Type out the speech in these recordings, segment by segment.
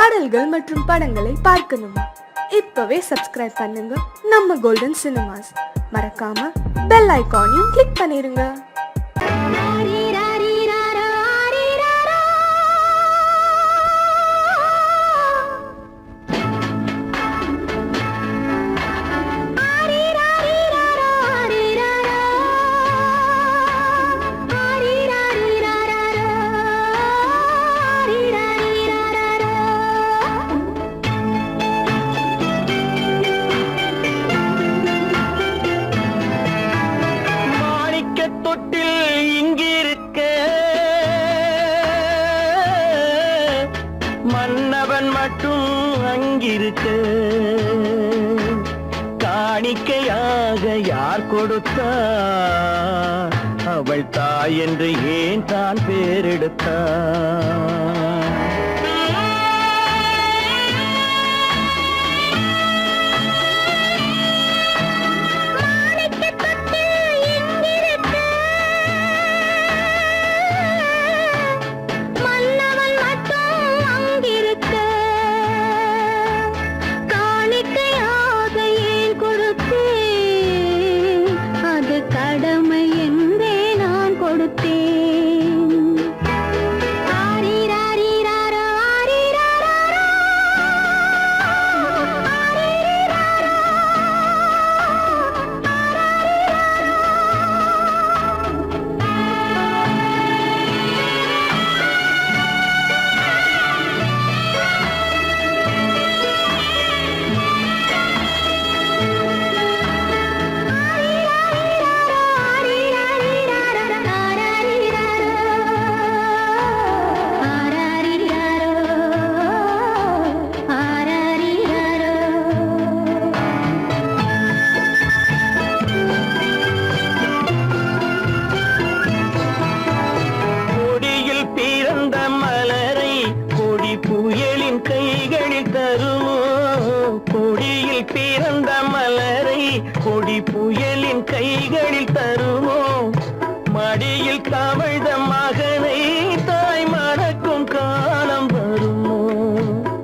பாடல்கள் மற்றும் படங்களை பார்க்கணுமா? இப்பவே சப்ஸ்கிரைப் பண்ணுங்க நம்ம கோல்டன் சினிமாஸ். மறக்காம பெல் ஐகானையும் கிளிக் பண்ணிருங்க. மன்னவன் மட்டும் அங்கிருக்க, காணிக்கையாக யார் கொடுத்தார்? அவள் தாய் என்று ஏன் தான் பேரெடுத்தார்? கொடியில் பிறந்த மலரை கொடி புயலின் கைகளில் தருமோ? மடியில் கவிழ்ந்த மகனை தாய் மறக்கும் காலம் வருமோ?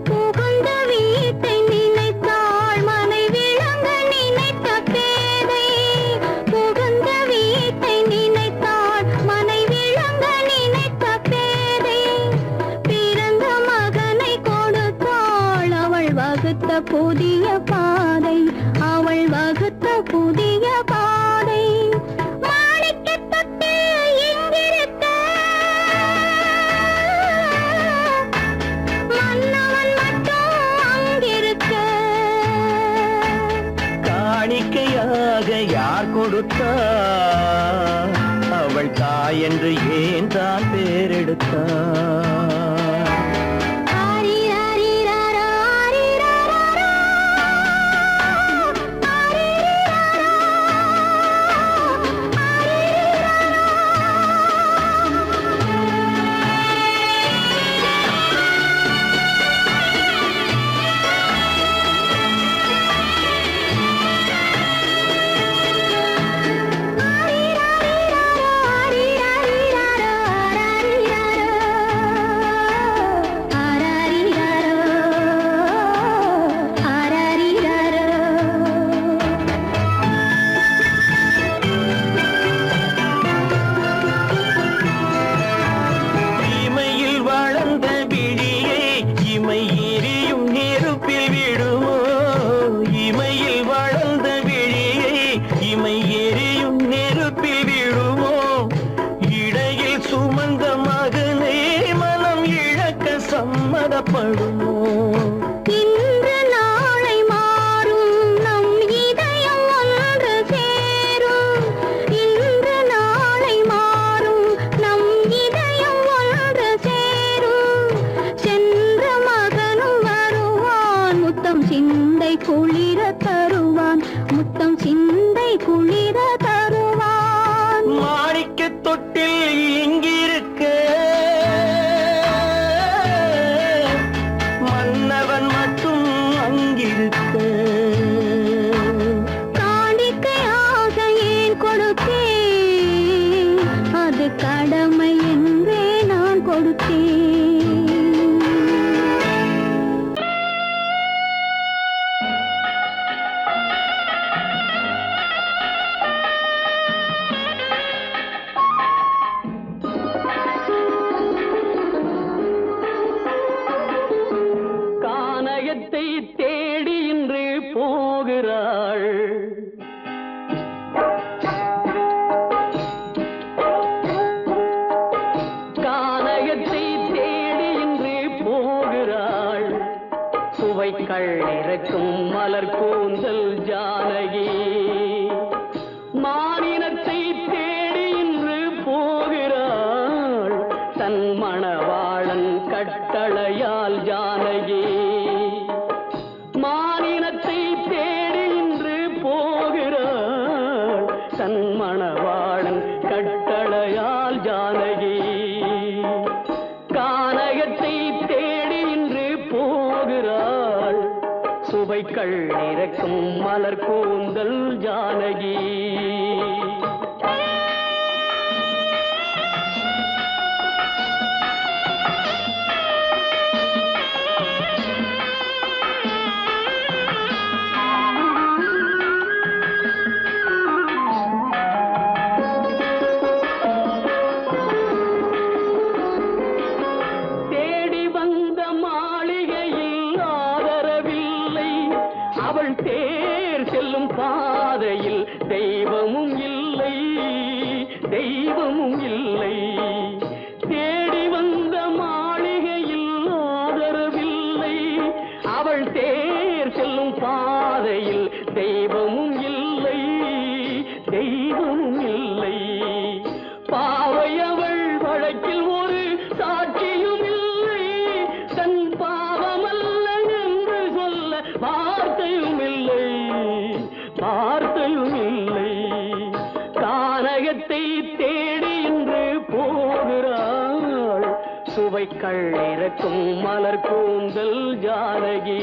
புகுந்த வீட்டை நினைத்தாள் மனை விளங்க நினைத்த பேதை. புகுந்த வீட்டை நினைத்தாள் மனை விளங்க நினைத்த பேதை. பிறந்த மகனை கொடுத்தாள் அவள் வகுத்த புதிய பாதை. அவள் வகுத்த புதிய பாதை. மாணிக்கத் தொட்டில் இங்கிருக்க, மன்னவன் மட்டும் அங்கிருக்க. காணிக்கையாக யார் கொடுத்தார்? அவள் தாய் என்று ஏன் தான் பேரெடுத்தார்? சம்மதப்படுமோ? இன்று நாளை மாறும் நம் இதயம் ஒன்று சேரும். இன்று நாளை மாறும் நம் இதயம் ஒன்று சேரும். சென்ற மகனும் வருவான், முத்தம் சிந்தை குளிர தருவான். முத்தம் சிந்தை குளிர தருவான். மாணிக்கத் தொட்டில் இங்கிருக்க, மன்னவன் மட்டும் அங்கிருக்க. காணிக்கையாக ஏன் கொடுத்தேன்? அது கடமை என்றே நான் கொடுத்தேன். கானகத்தை தேடி இன்று போகிறாள். கானகத்தை தேடி இன்று போகிறாள். சுவைக்கள் இறக்கும் மலர் கூந்தல் ஜானகி. மானினத்தை தேடி இன்று போகிறாள். தன் மணவாளன் கட்டளையால் ஜானகி. மானினத்தை தேடி இன்று போகிறாள். தன் மணவாளன் கட்டளையால் ஜானகி. கானகத்தை தேடி இன்று போகிறாள். சுவைக்கள் இறக்கும் மலர் கூந்தல் ஜானகி. தேர் செல்லும் பாதையில் தெய்வமும் இல்லை, தெய்வமும் இல்லை. தேடி வந்த மாளிகையில் ஆதரவில்லை. அவள் தேர் செல்லும் பாதையில் தெய்வமும் இல்லை, தெய்வமும் இல்லை. பாவை அவள் வழக்கில் ஒரு சாட்சியும் இல்லை. தன் பாவமல்ல என்று சொல்ல வார்த்தையும் இல்லை, வார்த்தையும் இல்லை. கானகத்தை தேடி இன்று போகிறாள். சுவைக்கள் இறக்கும் மலர் கூந்தல் ஜானகி.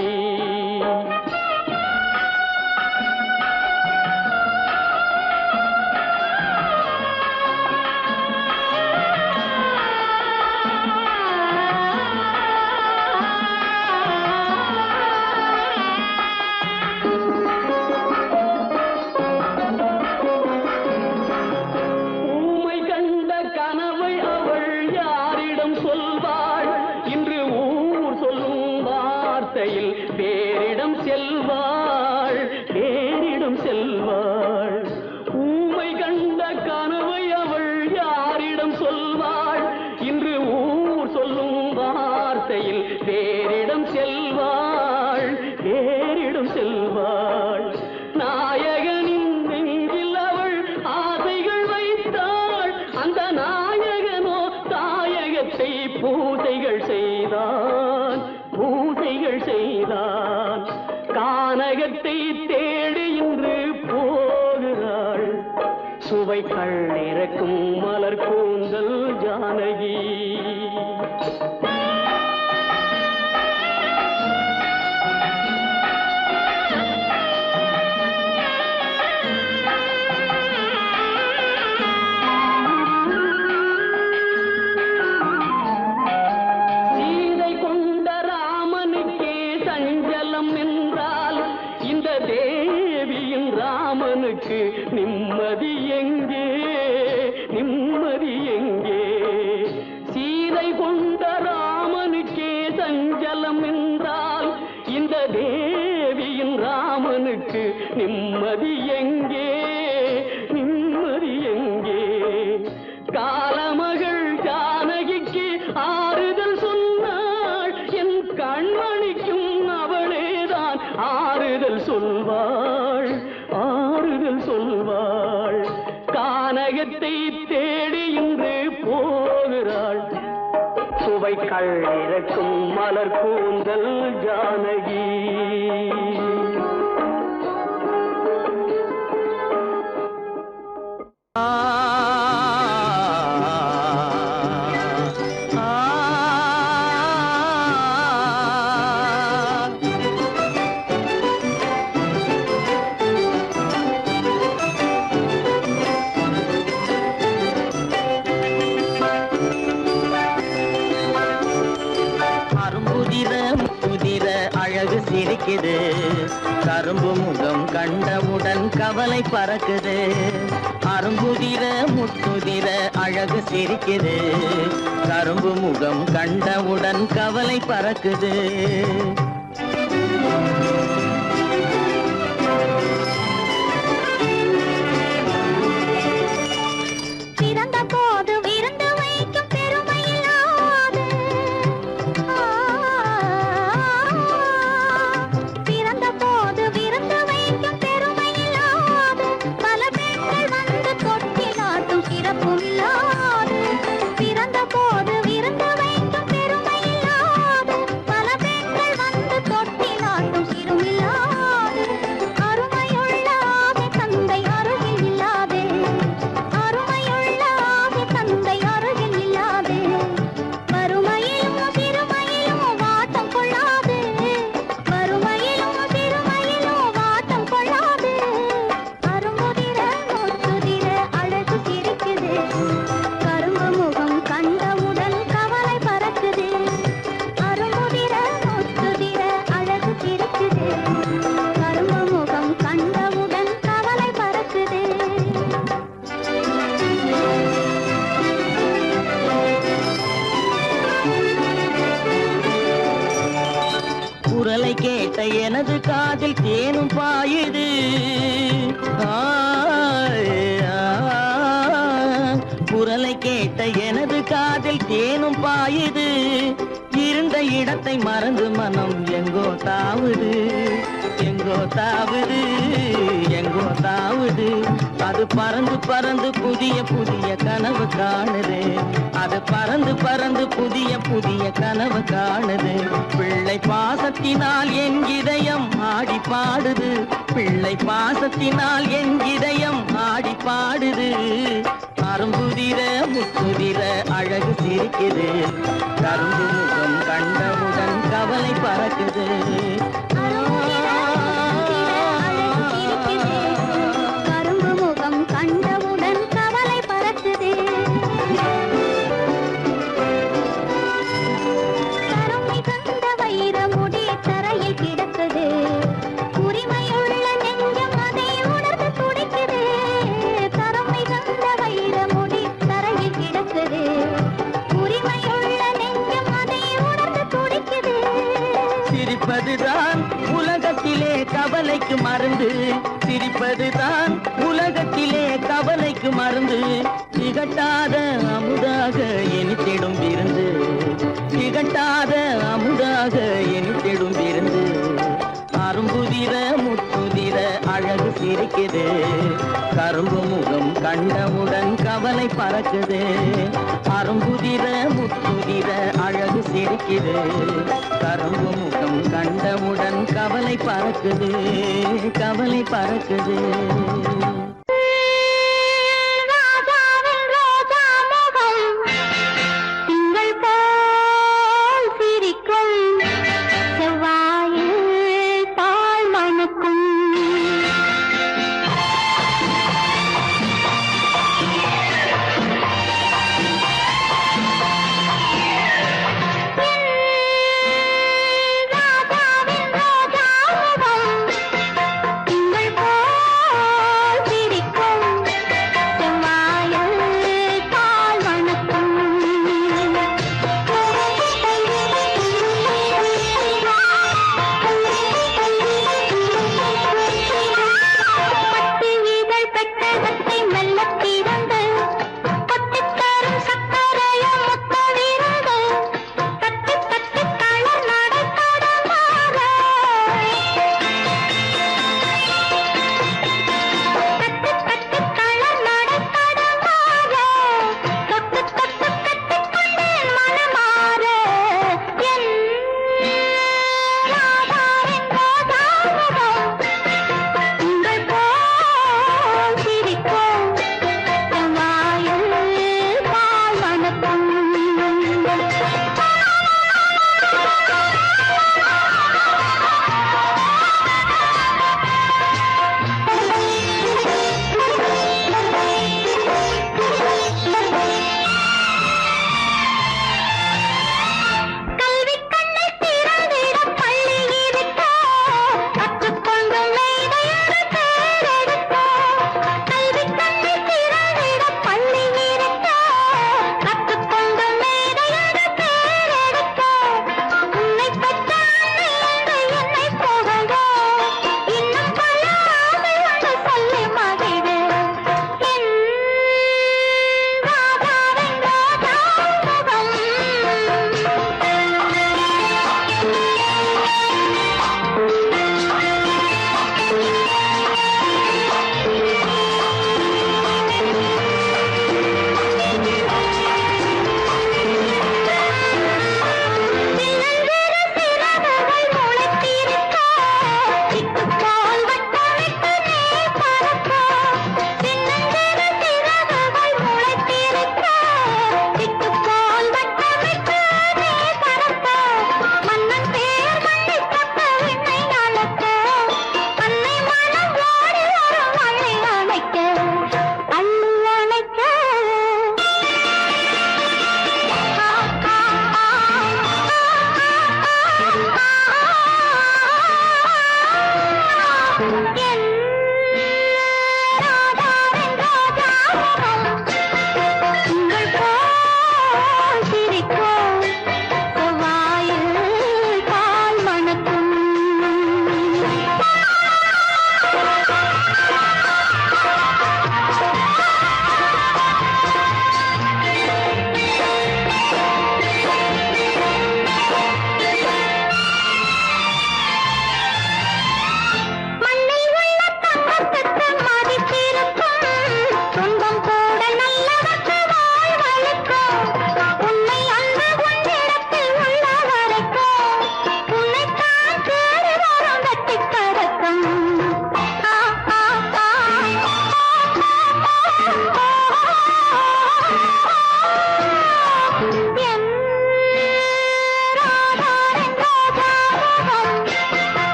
வேறிடம் செல்வாள், வேறிடம் செல்வாள். ஊமை கண்ட கனவை அவள் யாரிடம் சொல்வாள்? இன்று ஊர் சொல்லும் வார்த்தையில் வேறிடம் செல்வாள், வேறிடம் செல்வாள். நாயகனின் நெஞ்சில் அவள் ஆசைகள் வைத்தாள். அந்த நாயகனோ தாயகத்தை பூசைகள் செய்தான், பூசைகள் செய்தான். கானகத்தை தேடி இன்று போகிறாள். சுவைக்கள் இறக்கும் மலர் கூந்தல் ஜானகி. ராமனுக்கு நிம்மதி எங்கே, நிம்மதி எங்கே? சீதை கொண்ட ராமனுக்கே சஞ்சலம் என்றால் இந்த தேவியின் ராமனுக்கு நிம்மதி எங்கே, நிம்மதி எங்கே? காலமகள் ஜானகிக்கு ஆறுதல் சொன்னாள். என் கண்மணிக்கும் அவளேதான் ஆறுதல் சொல்வாள், ஆறுதல் சொல்வாள். கானகத்தை தேடி இன்று போகிறாள். சுவைக்கள் இறக்கும் மலர் கூந்தல் ஜானகி. சிரிக்குது கரும்பு முகம் கண்டவுடன் கவலை பறக்குது. அரும்புதிர முத்துதிர அழகு சிரிக்குது கரும்பு முகம் கண்டவுடன் கவலை பறக்குது. பிறந்த போது விருந்து வைக்கும் பெருமையில்லாது பிறந்த போது விருந்து வைக்கும் பெருமையில்லாது பல பெண்கள் வந்து தொட்டிலாட்டும் சிறப்பும் இல்லாது பிறந்த போது விருந்து வைக்கும் பெருமையில்லாது பல பெண்கள் வந்து தொட்டிலாட்டும் சிறுமில்லாது அருமையுள்ள ஆசை தந்தை அருகில் இல்லாதே அருமையுள்ள ஆசை தந்தை அருகில் இல்லாதே வறுமையிலும் சிறுமையிலும் வாட்டம் கொள்ளாது வறுமையிலும் சிறுமையிலும் வாட்டம் கொள்ளாது அருமுதிர முத்துதிர அழகு சிரிக்குது கரும்பு முகம் கண்டவுடன் கவலை பறக்குது அருமுதிர முத்துதிர அழகு சிரிக்குது கரும்பு முகம் கண்டவுடன் கவலை பறக்குது குரலை கேட்ட எனது காதில் தேனும் பாயுது குரலை கேட்ட எனது காதில் தேனும் பாயுது இருந்த இடத்தை மறந்து மனம் எங்கோ தாவுது எங்கோ தாவுது எங்கோ தாவுது அது பறந்து பறந்து புதிய புதிய கனவு காணுது அது பறந்து பறந்து புதிய புதிய கனவு காணுது பிள்ளை பாசத்தினால் என் இதயம் ஆடி பாடுது பிள்ளை பாசத்தினால் என் இதயம் ஆடி பாடுது அரும்புதிர முத்துதிர அழகு சிரிக்குது கரும்பு முகம் கண்டவுடன் கவலை பறக்குது கரும்பு முகம் கண்டவுடன் கவலை பறக்குது கருமை கண்ட வைர முடி தரையில் கிடக்குது உரிமையுள்ள நெஞ்சம் அதை உணர்ந்து துடிக்குது கருமை கண்ட வைர முடி தரையில் கிடக்குது உரிமையுள்ள நெஞ்சம் அதை உணர்ந்து துடிக்குது சிரிப்பதுதான் உலகத்திலே கவலைக்கு மருந்து சிரிப்பதுதான் உலகத்திலே கவலைக்கு மருந்து திகட்டாத அமுதாக இனித்திடும் விருந்து திகட்டாத அமுதாக இனித்திடும் விருந்து அரும்புதிர முத்துதிர அழகு சிரிக்குது கரும்பு முகம் கண்டவுடன் கவலை பறக்குது அரும்புதிர முத்துதிர அழகு சிரிக்குது கரும்பு முகம் கண்டவுடன் கவலை பறக்குது கவலை பறக்குது ராஜாவின் ரோஜா முகம் திங்கள் போல் சிரிக்கும் செவ்வாயில் பால் மணக்கும் ராஜாவின் ரோஜா முகம் திங்கள் போல் சிரிக்கும்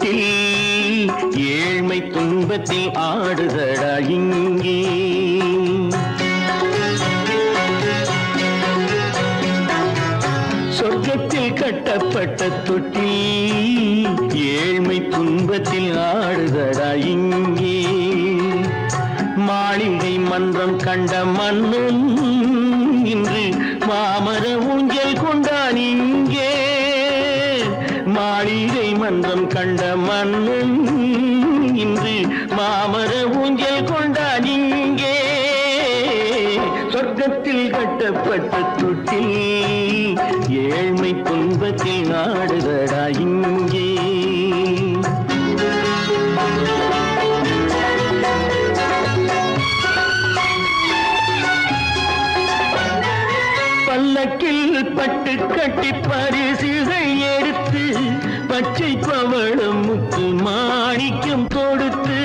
தொட்டில் ஏழ்மை துன்பத்தில் ஆடுதடா இங்கே. சொர்க்கத்தில் கட்டப்பட்ட தொட்டில் ஏழ்மை துன்பத்தில் ஆடுதடா இங்கே. மாளிகை மன்றம் கண்ட மன்னன் இன்று மாமர ஊஞ்சல் கொண்டான் இங்கே. மாளிகை மன்றம் கண்ட மன்னன் இன்று மாமர ஊஞ்சல் கொண்டான் இங்கே. சொர்க்கத்தில் கட்டப்பட்ட தொட்டில் ஏழ்மை துன்பத்தில் ஆடுதடா இங்கே. பல்லக்கில் பட்டு கட்டி பரிசுகள் எடுத்து பச்சை பவளம் முத்து மாணிக்கம் தொடுத்து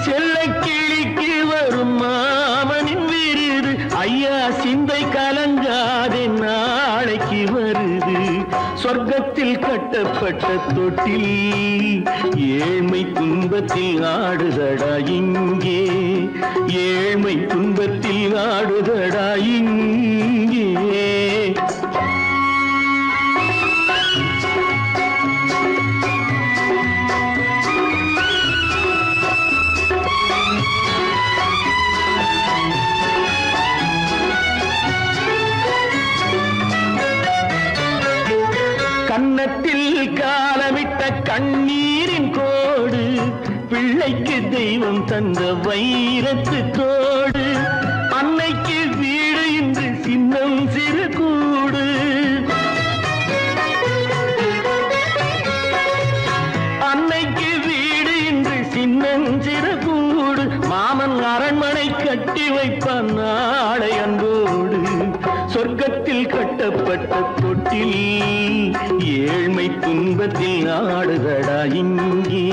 செல்ல கிளிக்கு வரும் மாமனின் விருது. ஐயா சிந்தை கலங்காதே நாளைக்கு வருது. சொர்க்கத்தில் கட்டப்பட்ட தொட்டில் ஏழ்மை துன்பத்தில் ஆடுதடா இங்கே. ஏழ்மை துன்பத்தில் ஆடுதடா இங்கே. கன்னத்தில் காலமிட்ட கண்ணீரின் கோடு பிள்ளைக்கு தெய்வம் தந்த வைரத்து தோடு. அன்னைக்கு வீடு இன்று சின்னம் சிறு கூடு. அன்னைக்கு வீடு இன்று சின்னம் சிறு கூடு. மாமன் அரண்மனை கட்டி வைப்பான் நாளை அன்போடு. சொர்க்கத்தில் கட்டப்பட்ட தொட்டில் ஏழ்மை துன்பத்தில் ஆடுதடா இங்கே.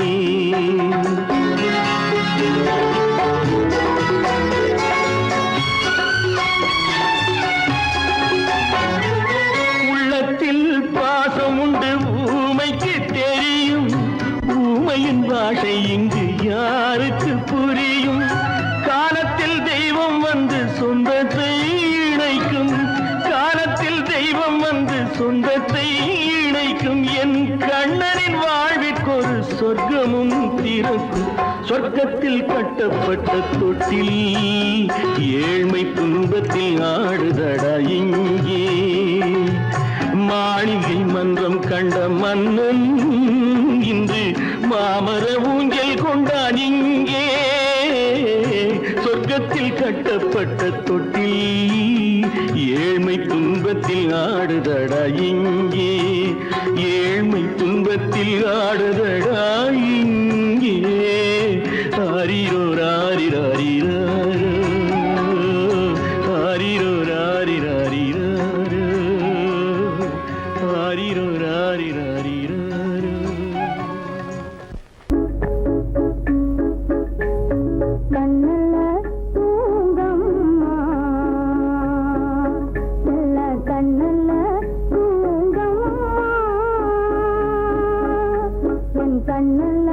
உள்ளத்தில் பாசம் உண்டு ஊமைக்கு தெரியும். ஊமையின் பாஷை இங்கு யாருக்கு புரியும்? காலத்தில் தெய்வம் வந்து சொந்தத்தை இணைக்கும். காலத்தில் தெய்வம் வந்து சொந்தத்தை இணைக்கும். என் கண்ணனின் வாழ்விற்கொரு சொர்க்கமும் திறக்கும். சொர்க்கத்தில் கட்டப்பட்ட தொட்டில் ஏழ்மை துன்பத்தில் ஆடுதடா இங்கே. மாளிகை மன்றம் கண்ட மன்னன் இன்று மாமர ஊஞ்சல் கொண்டான் இங்கே. சொர்க்கத்தில் கட்டப்பட்ட தொட்டில் ஏழ்மை துன்பத்தில் ஆடுதடா இங்கே. ஏழ்மை துன்பத்தில் ஆடுதடா இங்கே. ஆரிரோ ராரிராரிரோ ஆரிரோ ராரிராரிரோ ஆரிரோ ராரிராரிரோ. கண்ணல்ல தூங்கம்மா, நல்ல கண்ணல்ல தூங்கம்மா, என் கண்ணல்ல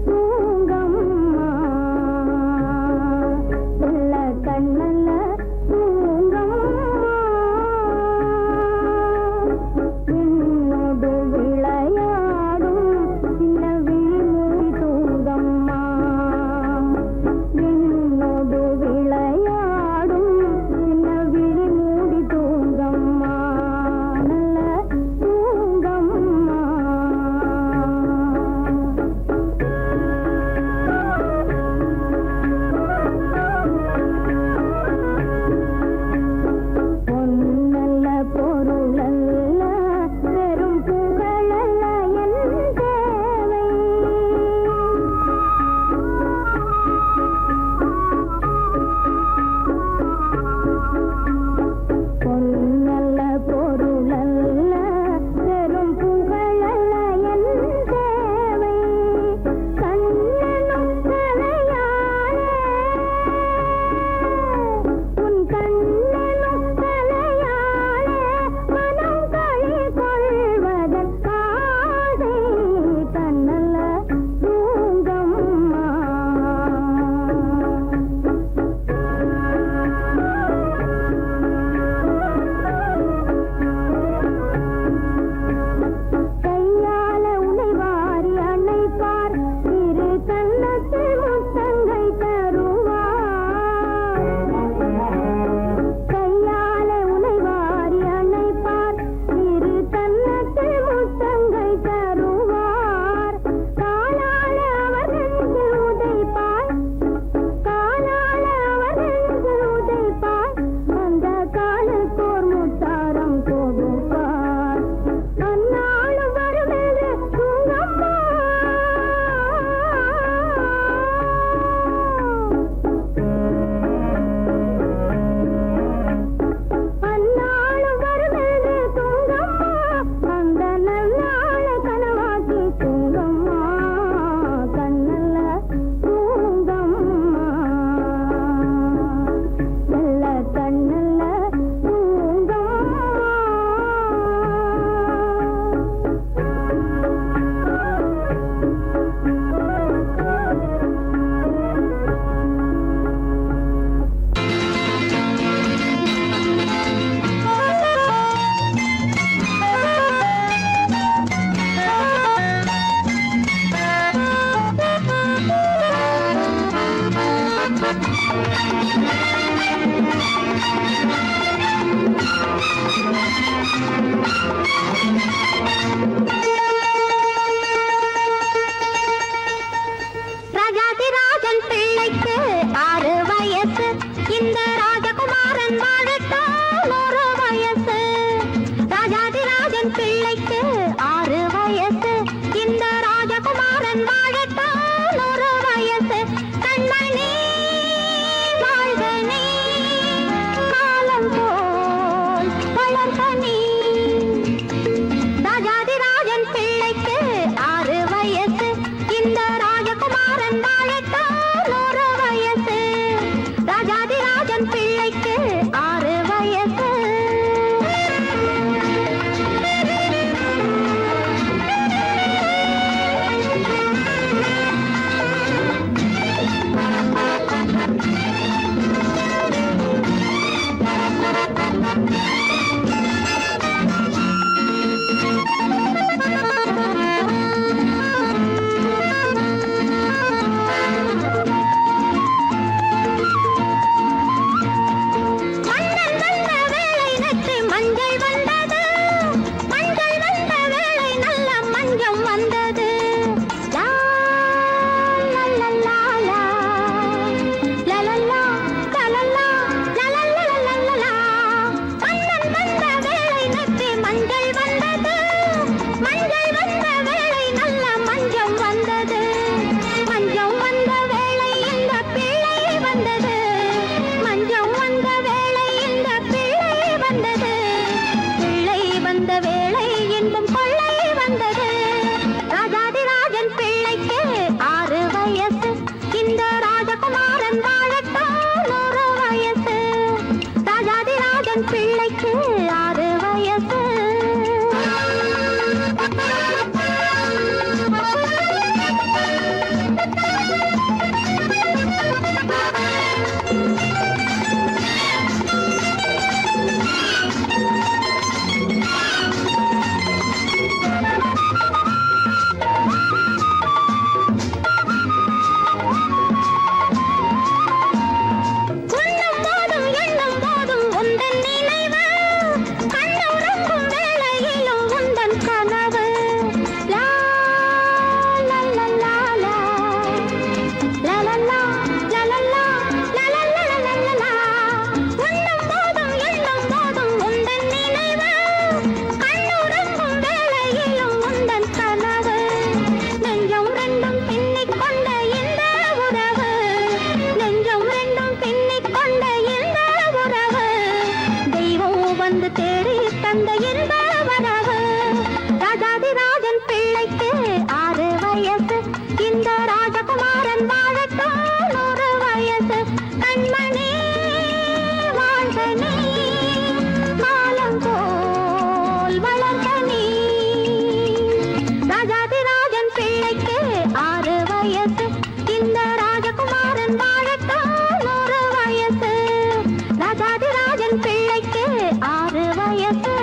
தூங்கம்மா. ராஜகுமாரன் வாழட்டும் 100 வயசு. ராஜாதிராஜன் பிள்ளைக்கு 6 வயசு. இந்த ராஜகுமாரன் வாழட்டும் 100 வயசு. கண்மணி வாழ்க நீ, காலம் போல் வளர்க நீ. ராஜாதிராஜன் பிள்ளைக்கு 6 வயசு. இந்த ராஜகுமாரன் வாழட்டும் 100 வயசு. ராஜாதிராஜன் பிள்ளைக்கு 6 வயசு. மன்னன் வந்த வேளை நட்டு மஞ்சள் வந்தது. மஞ்சள் வந்த வேளை நல்ல மஞ்சம் வந்தது. லா, லா, லா, லா, லா. லா, லா, லா, லா, லா, லா, லா, லா, லா, லா, லா, லா. மன்னன் வந்த வேளை நட்டு மஞ்சள் வந்தது. மஞ்சள் வந்த வேளை நல்ல மஞ்சம் வந்தது. மஞ்சம் வந்த வேளை இந்த பிள்ளை வந்தது. மஞ்சம் வந்த வேளை இந்த பிள்ளை வந்தது. பிள்ளை வந்த வேளை இன்பம் கொள்ளை வந்தது. ராஜாதிராஜன் பிள்ளைக்கு 6 வயசு. இந்த ராஜகுமாரன் வாழட்டும் 100 வயசு. ராஜாதிராஜன் பிள்ளைக்கு 6 வயசு. உண்ணும் போதும் எண்ணும் போதும் உந்தன் நினைவு. கண்ணுறங்கும் வேளையிலும் உந்தன் கனவு. லா, லா, லா, லா, லா. லா, லா, லா, லா, லா, லா, லா, லா, லா, லா, லா, லா. உண்ணும் போதும் எண்ணும் போதும் உந்தன் நினைவு. கண்ணுறங்கும் வேளையிலும் உந்தன் கனவு. நெஞ்சம் ரெண்டும் பின்னிக் கொண்ட இந்த உறவு. நெஞ்சம் ரெண்டும் பின்னிக் கொண்ட இந்த உறவு. தெய்வம் வந்து தேடி தந்த இந்த வரவு. ராஜாதிராஜன் பிள்ளைக்கு 6 வயசு. இந்த ராஜகுமாரன் வாழட்டும் 100 வயசு. கண்மணி வாழ்க நீ, காலம் போல் வளர்க நீ. ராஜாதிராஜன் பிள்ளைக்கு 6 வயசு. இந்த ராஜகுமாரன் வாழட்டும் 100 வயசு. ராஜாதிராஜன் பிள்ளைக்கு 6 வயசு.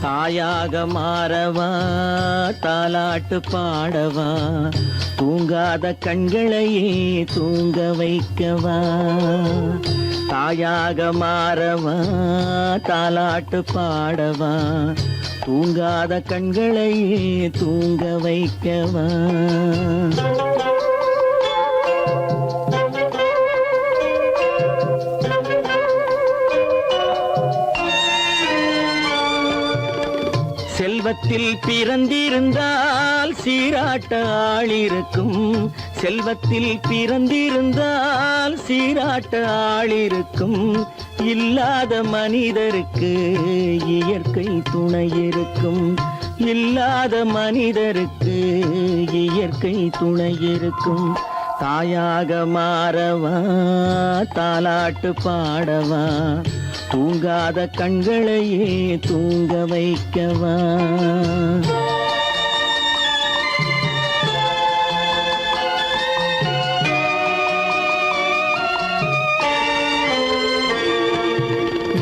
தாயாக மாறவா தாலாட்டு பாடவா தூங்காத கண்களையே தூங்க வைக்கவா. தாயாக மாறவா தாலாட்டு பாடவா தூங்காத கண்களையே தூங்க வைக்கவா. செல்வத்தில் பிறந்திருந்தால் சீராட்ட ஆளிருக்கும். செல்வத்தில் பிறந்திருந்தால் சீராட்ட ஆளிருக்கும். இல்லாத மனிதருக்கு இயற்கை துணை இருக்கும். இல்லாத மனிதருக்கு இயற்கை துணை இருக்கும். தாயாக மாறவா தாலாட்டு பாடவா தூங்காத கண்களையே தூங்க வைக்கவா.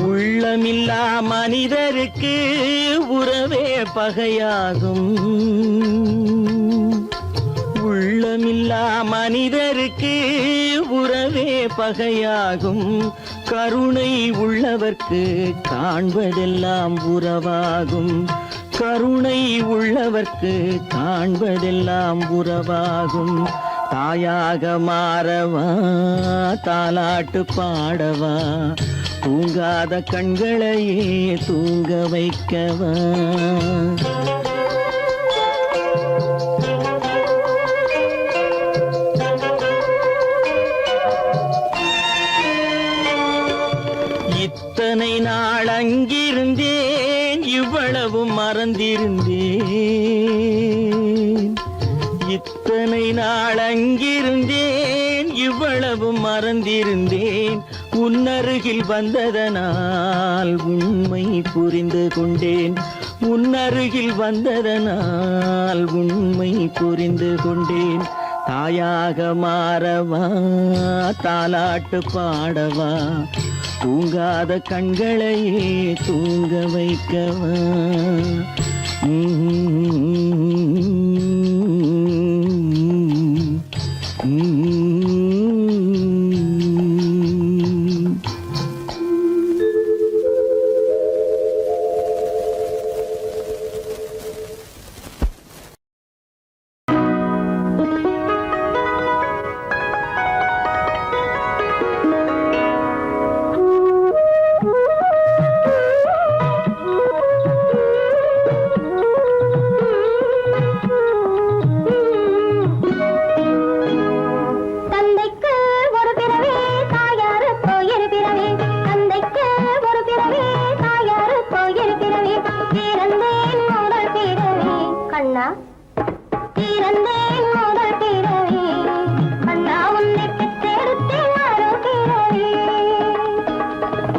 உள்ளமில்லா மனிதருக்கு உறவே பகையாகும். உள்ளமில்லா பாசமில்லா மனிதருக்கு உறவே பகையாகும். கருணை உள்ளவர்க்கு காண்பதெல்லாம் உறவாகும். கருணை உள்ளவர்க்கு காண்பதெல்லாம் உறவாகும். தாயாக மாறவா, தாலாட்டு பாடவா, தூங்காத கண்களையே தூங்க வைக்கவா. இத்தனை நாள் அங்கிருந்தேன், இவ்வளவு மறந்திருந்தேன். இத்தனை நாள் அங்கிருந்தேன், இவ்வளவு மறந்திருந்தேன். உன்னருகில் வந்ததனால் உண்மை புரிந்து கொண்டேன். உன்னருகில் வந்ததனால் உண்மை புரிந்து கொண்டேன். தாயாக மாறவா, தாலாட்டு பாடவா, தூங்காத கண்களையே தூங்க வைக்கவா.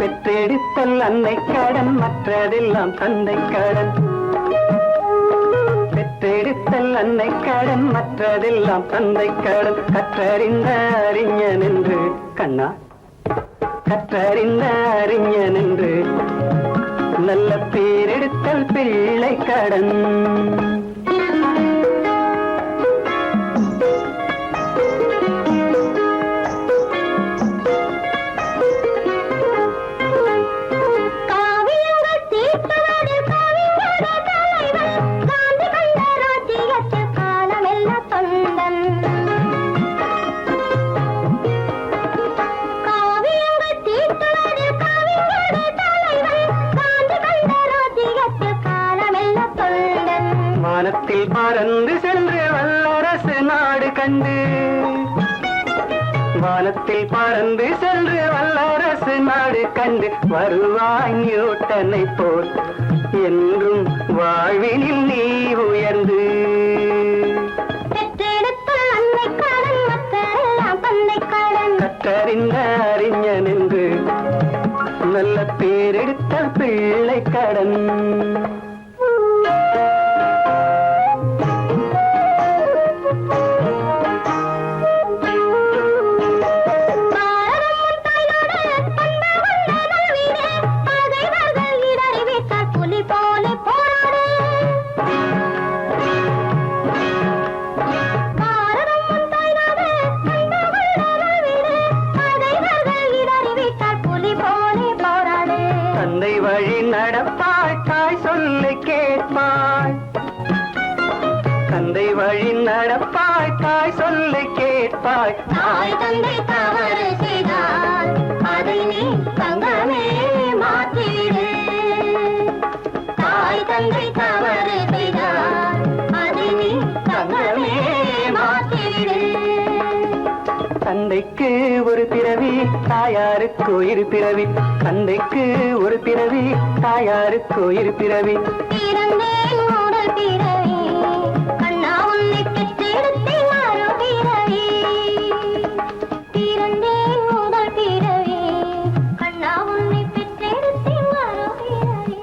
பெற்றெடுத்தல் அன்னை கடன், மற்றதெல்லாம் தந்தை கடன். பெற்றெடுத்தல் அன்னை கடன், மற்றதெல்லாம் தந்தை கடன். கற்றறிந்த அறிஞன் என்று கண்ணா, கற்றறிந்த அறிஞன் என்று நல்ல பேரெடுத்தல் பிள்ளை கடன். வானத்தில் பறந்து சென்று வல்லரசு நாடு கண்டு, வானத்தில் பறந்து சென்று வல்லரசு நாடு கண்டு வருவாய் நியூட்டனை போல் என்றும் வாழ்வினில் நீ உயர்ந்து. கற்றறிந்த அறிஞன் என்று நல்ல பேரெடுத்த பிள்ளை கடன். தந்தை வழி நடப்பாய், தாய் சொல்லை கேட்பாய். தந்தை வழி நடப்பாய், தாய் சொல்லை கேட்பாய். தாய் தந்தை தவறு செய்தால் அதை நீ தங்கமே மாற்றிடு. தாய் தந்தை தவறு செய்தால் அதை நீ தங்கமே மாற்றிடு. தந்தைக்கு ஒரு பிறவி, தாயாருக்கு இரு பிறவி. தந்தைக்கு ஒரு பிறவி, தாயாருக்கு இரு பிறவி. பிறந்தேன் முதல் பிறவி, கண்ணா உன்னை பெற்றெடுத்தேன் மறு பிறவி. பிறந்தேன் முதல் பிறவி, கண்ணா உன்னை பெற்றெடுத்தேன் மறு பிறவி.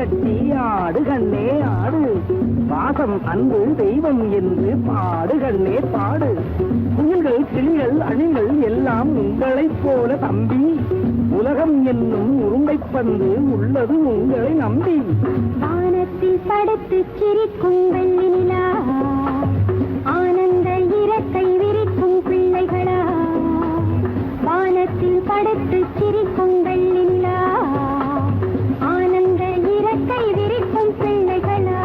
கட்டி ஆடு கண்ணே ஆடு, பாசம் அன்பு தெய்வம் என்று பாடு கண்ணே பாடு. குயில்கள் கிளிகள் அணில்கள் எல்லாம் உங்களைப் போல தம்பி, உலகம் என்னும் உருண்டைப்பந்து உள்ளது உங்களை நம்பி. வானத்தில் படுத்து சிரிக்கும் வெள்ளி நிலா, ஆனந்த இறக்கை விரிக்கும் பிள்ளைகளா. வானத்தில் படுத்து சிரிக்கும் வெள்ளி நிலா, ஆனந்த இறக்கை விரிக்கும் பிள்ளைகளா.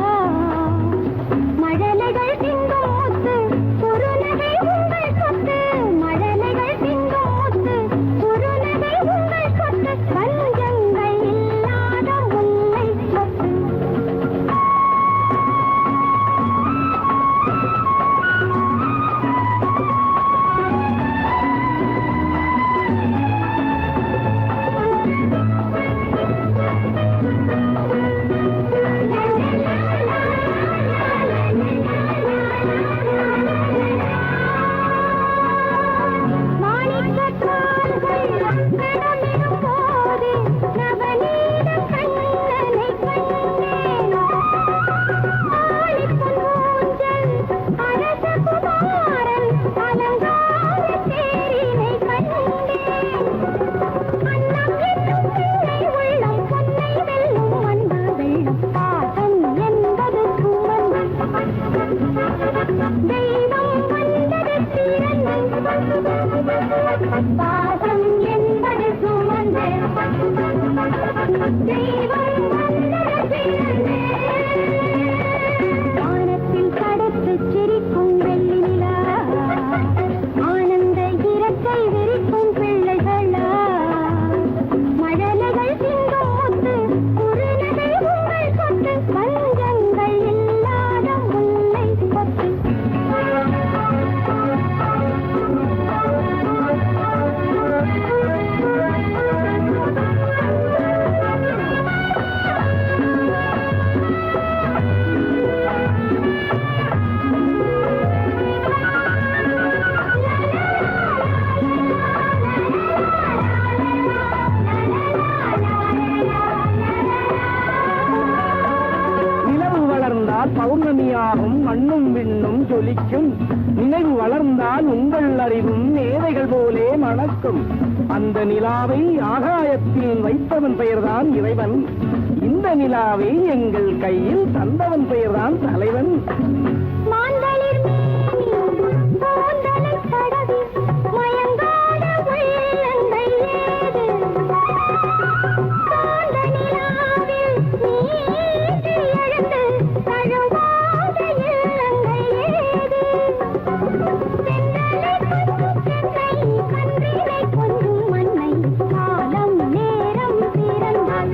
மழலைகள் திங்கும் முத்து குறுநகை உங்கள் சொத்து, மழலைகள் திங்கும் முத்து குறுநகை உங்கள் சொத்து, பஞ்சங்கள் இல்லாத முல்லை சொத்து. பாசம் என்பது சுமந்து தெய்வம் வந்தது பிறந்து. வானத்தில் கடத்து சிரிக்கும் வெள்ளி நிலா, ஆனந்த இறக்கை விரிக்கும் பிள்ளைகளா. மழலைகள் திங்கும் முத்து குறுநகை உங்கள் சொத்து, பஞ்சங்கள் இல்லாத முல்லை சொத்து. நிலவு வளர்ந்தால் பௌர்ணமியாகும், மண்ணும் விண்ணும் ஜொலிக்கும். நினைவு வளர்ந்தால் உங்கள் அறிவும் மேதைகள் போலே மணக்கும். அந்த நிலாவை ஆகாயத்தில் வைத்தவன் பெயர்தான் இறைவன், இந்த நிலாவை எங்கள் கையில் தந்தவன் பெயர்தான் தலைவன். மாந்தளிர் மேனி கூந்தலைத் தடவி மயங்காத உள்ளங்கள் ஏது? காந்த நிலாவில் நீட்டி எழுந்து தழுவாத இல்லங்கள் ஏது? தென்றலை கொஞ்சும் சென்னை, கன்றினை கொஞ்சும் மண்ணை, காலம் நேரம் பிறந்தால்